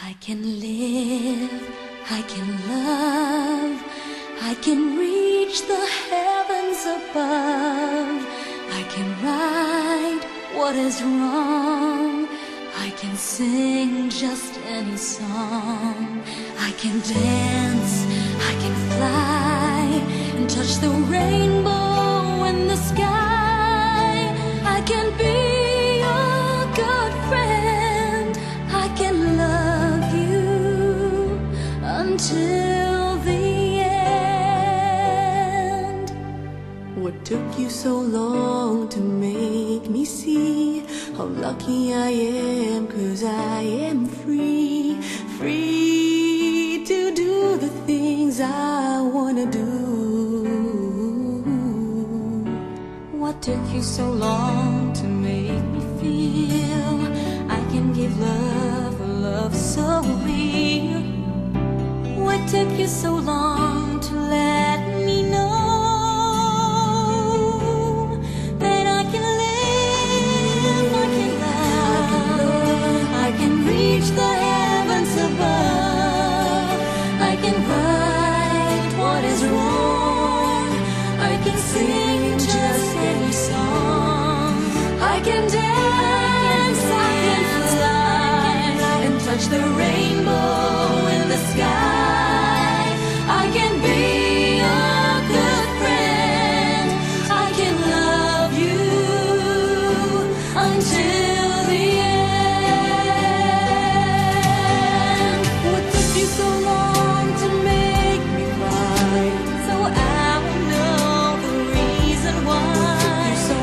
I can live, I can love, I can reach the heavens above. I can right what is wrong, I can sing just any song. I can dance, I can fly, and touch the rainbow in the sky. I can be your good friend, I can love you until the end. What took you so long to make me see how lucky I am? 'Cause I am free, free to do the things I wanna do. What took you so long to make me feel I can give love, a love so real? What took you so long to let me know that I can live, I can love, I can reach the heavens above. I can right what is wrong, I can sing just any song. I can dance, I can fly, and touch the rainbow in the sky. I can be your good friend, I can love you until the end. What took you so long to make me cry? So I will know the reason why. So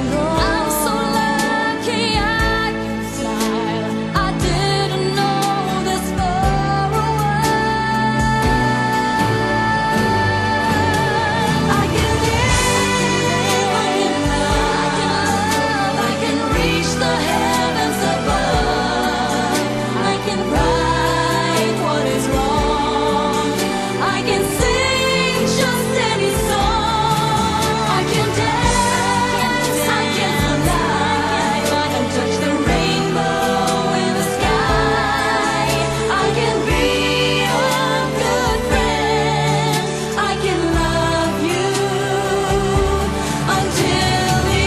I'm so lucky I can fly. I didn't know this for a while. I can live, I can love, I can reach the heavens above. I can right what is wrong, I can sing just any song. I can dance, I can fly, I can touch the rainbow in the sky. I can be your good friend, I can love you until the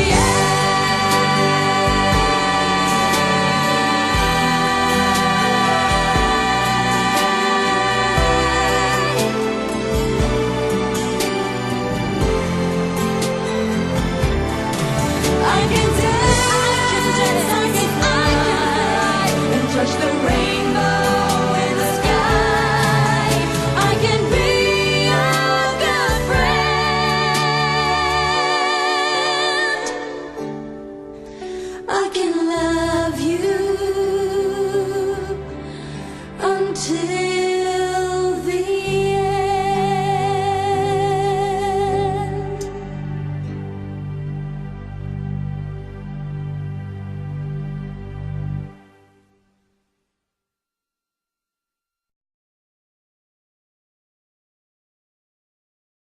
I can dance, I can fly, and touch the rainbow in the sky. I can be your good friend, I can love you until